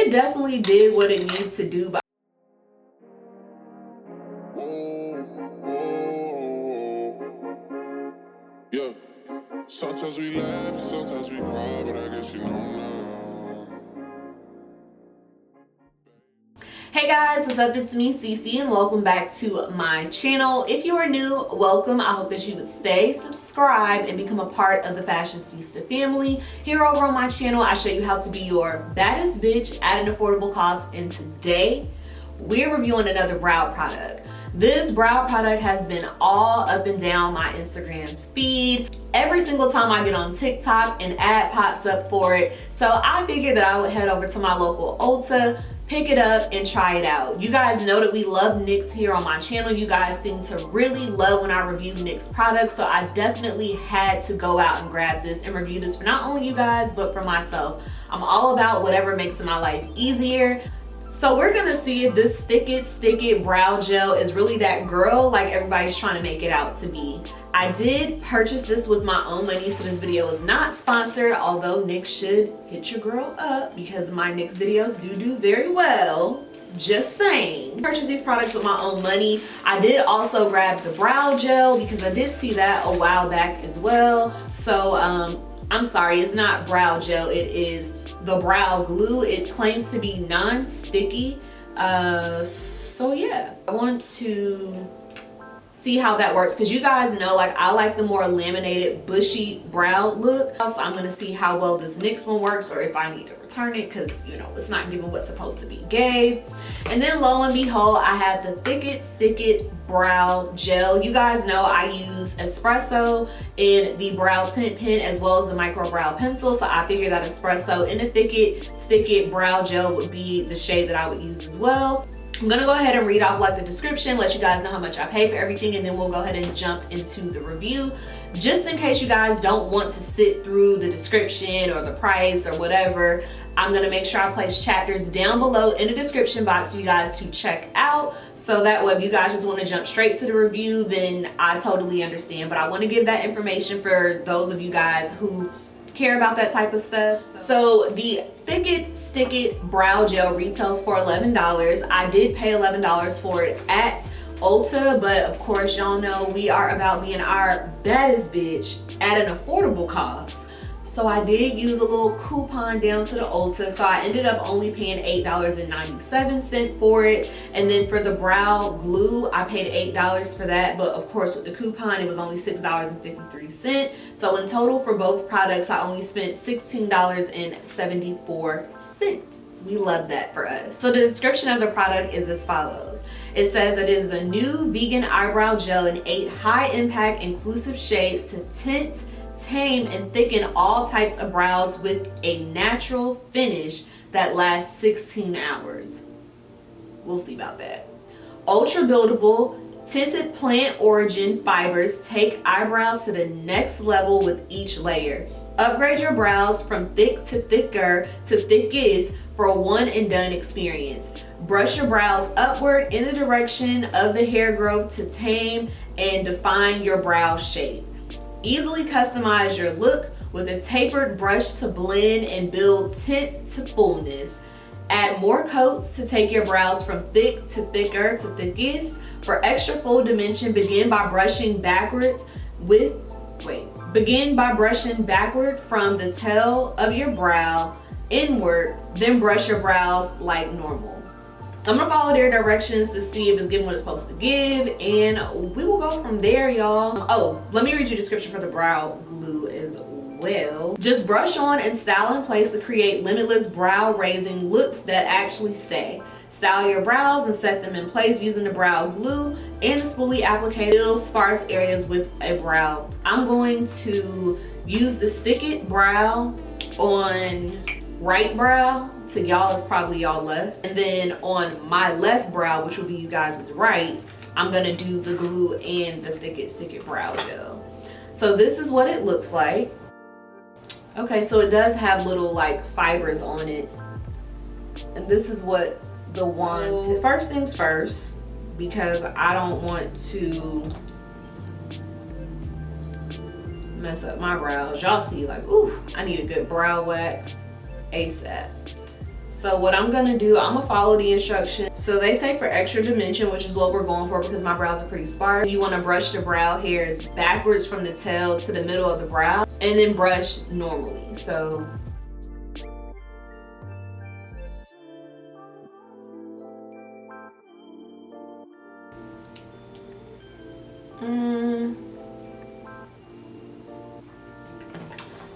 it definitely did what it needed to do. But yeah, sometimes we laugh, sometimes we cry, but I guess you know now. hey guys, what's up? It's me, Cece, and welcome back to my channel. If you are new, welcome. I hope that you would stay subscribed and become a part of the Fashionceesta family. Here over on my channel, I show you how to be your baddest bitch at an affordable cost, and today we're reviewing another brow product. This brow product has been all up and down my Instagram feed. Every single time I get on TikTok, an ad pops up for it. So I figured that I would head over to my local Ulta, pick it up and try it out. You guys know that we love NYX here on my channel. You guys seem to really love when I review NYX products, so I definitely had to go out and grab this and review this for not only you guys but for myself. I'm all about whatever makes my life easier. So we're gonna see if this Stick It brow gel is really that girl like everybody's trying to make it out to be. I did purchase this with my own money, so this video is not sponsored, although NYX should hit your girl up because my NYX videos do very well. Just saying. Purchase these products with my own money. I did also grab the brow gel because I did see that a while back as well. So I'm sorry, it's not brow gel, it is the brow glue. It claims to be non-sticky. So yeah, I want to see how that works because you guys know like I like the more laminated bushy brow look. So I'm gonna see how well this NYX one works or if I need to return it because you know it's not giving what's supposed to be gave. And then lo and behold, I have the Stick It brow gel. You guys know I use espresso in the brow tint pen as well as the micro brow pencil, so I figured that espresso in the Stick It brow gel would be the shade that I would use as well. I'm gonna go ahead and read off like the description, let you guys know how much I paid for everything, and then we'll go ahead and jump into the review. Just in case you guys don't want to sit through the description or the price or whatever, I'm gonna make sure I place chapters down below in the description box for you guys to check out. So that way if you guys just wanna jump straight to the review, then I totally understand. But I wanna give that information for those of you guys who care about that type of stuff. So the Stick It brow gel retails for $11. I did pay $11 for it at Ulta, but of course y'all know we are about being our baddest bitch at an affordable cost. So I did use a little coupon down to the Ulta, so I ended up only paying $8.97 for it. And then for the brow glue, I paid $8 for that, but of course with the coupon it was only $6.53. So in total for both products I only spent $16.74. We love that for us. So the description of the product is as follows. It says it is a new vegan eyebrow gel in 8 high-impact inclusive shades to tint, tame, and thicken all types of brows with a natural finish that lasts 16 hours. We'll see about that. Ultra buildable, tinted plant origin fibers take eyebrows to the next level with each layer. Upgrade your brows from thick to thicker to thickest for a one and done experience. Brush your brows upward in the direction of the hair growth to tame and define your brow shape. Easily customize your look with a tapered brush to blend and build tint to fullness. Add more coats to take your brows from thick to thicker to thickest. For extra full dimension, begin by brushing backward from the tail of your brow inward, then brush your brows like normal. I'm gonna follow their directions to see if it's giving what it's supposed to give, and we will go from there, y'all. Oh, let me read you the description for the brow glue as well. Just brush on and style in place to create limitless brow raising looks that actually stay. Style your brows and set them in place using the brow glue and the spoolie applicator. Fill sparse areas with a brow. I'm going to use the Stick It brow on right brow. To y'all is probably y'all left, and then on my left brow, which will be you guys' right, I'm gonna do the glue and the Stick It brow gel. So this is what it looks like. Okay, so it does have little like fibers on it, and this is what the wand. First things first, because I don't want to mess up my brows. Y'all see like, ooh, I need a good brow wax ASAP. So what I'm gonna do, I'm gonna follow the instructions. So they say for extra dimension, which is what we're going for because my brows are pretty sparse, you wanna brush the brow hairs backwards from the tail to the middle of the brow and then brush normally. So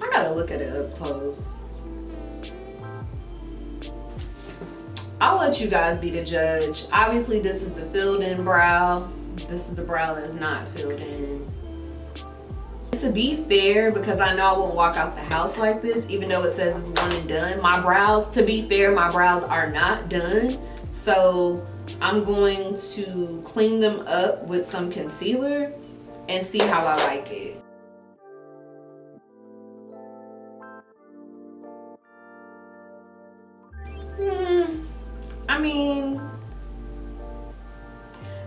I gotta look at it up close. I'll let you guys be the judge. Obviously, this is the filled in brow. This is the brow that's not filled in. And to be fair, because I know I won't walk out the house like this, even though it says it's one and done, my brows, to be fair, my brows are not done. So I'm going to clean them up with some concealer and see how I like it. I mean,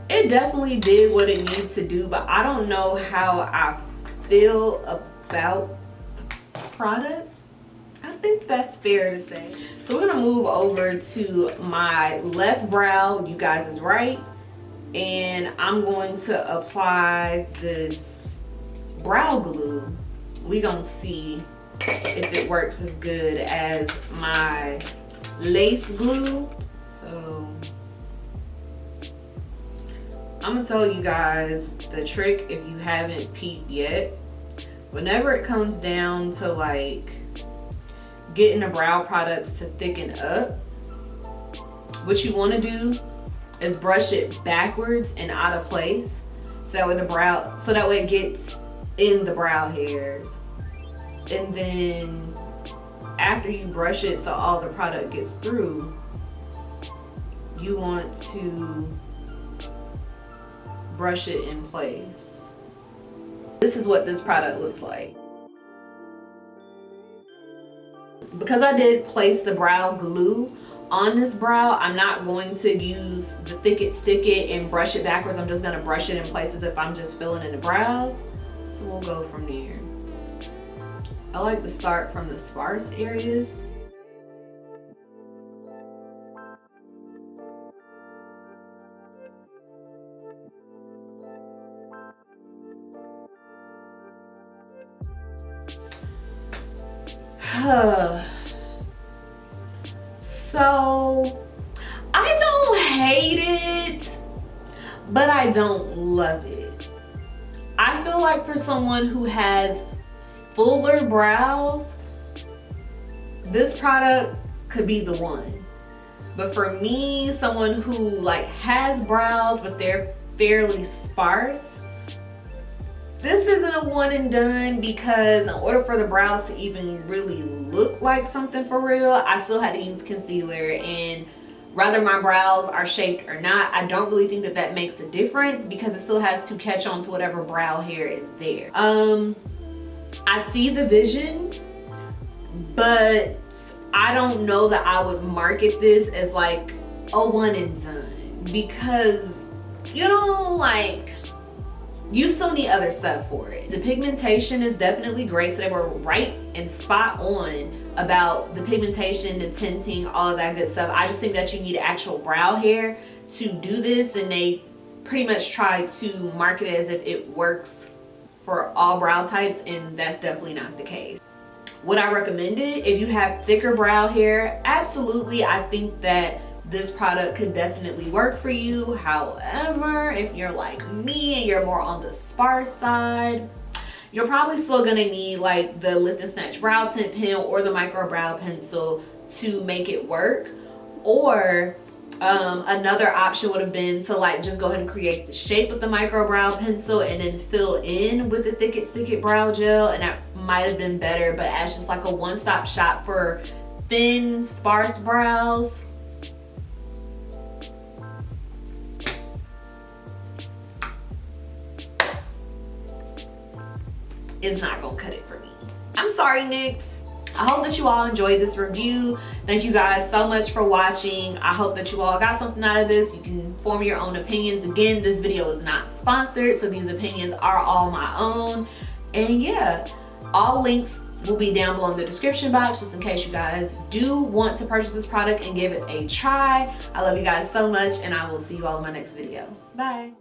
it definitely did what it needed to do, but I don't know how I feel about the product. I think that's fair to say. So we're gonna move over to my left brow, you guys is right, and I'm going to apply this brow glue. We gonna see if it works as good as my lace glue. So I'm gonna tell you guys the trick if you haven't peeped yet. Whenever it comes down to like getting the brow products to thicken up, what you want to do is brush it backwards and out of place, so that way it gets in the brow hairs. And then after you brush it so all the product gets through, you want to brush it in place. This is what this product looks like. Because I did place the brow glue on this brow, I'm not going to use the thick it, stick it and brush it backwards. I'm just gonna brush it in place as if I'm just filling in the brows. So we'll go from there. I like to start from the sparse areas. So I don't hate it, but I don't love it. I feel like for someone who has fuller brows, this product could be the one. But for me, someone who like has brows but they're fairly sparse, this isn't a one and done, because in order for the brows to even really look like something for real, I still had to use concealer, and whether my brows are shaped or not, I don't really think that that makes a difference because it still has to catch on to whatever brow hair is there. I see the vision, but I don't know that I would market this as like a one and done, because you know, like, you still need other stuff for it. The pigmentation is definitely great, so they were right and spot on about the pigmentation, the tinting, all of that good stuff. I just think that you need actual brow hair to do this, and they pretty much try to market it as if it works for all brow types, and that's definitely not the case. Would I recommend it if you have thicker brow hair? Absolutely. I think that this product could definitely work for you. However, if you're like me and you're more on the sparse side, you're probably still gonna need like the Lift and Snatch brow tint pen or the micro brow pencil to make it work. Or another option would have been to like just go ahead and create the shape with the micro brow pencil and then fill in with the Thick It Stick It brow gel, and that might have been better. But as just like a one-stop shop for thin, sparse brows, is not gonna cut it for me. I'm sorry, NYX. I hope that you all enjoyed this review. Thank you guys so much for watching. I hope that you all got something out of this. You can form your own opinions. Again, this video is not sponsored, so these opinions are all my own. And yeah, all links will be down below in the description box just in case you guys do want to purchase this product and give it a try. I love you guys so much, and I will see you all in my next video. Bye.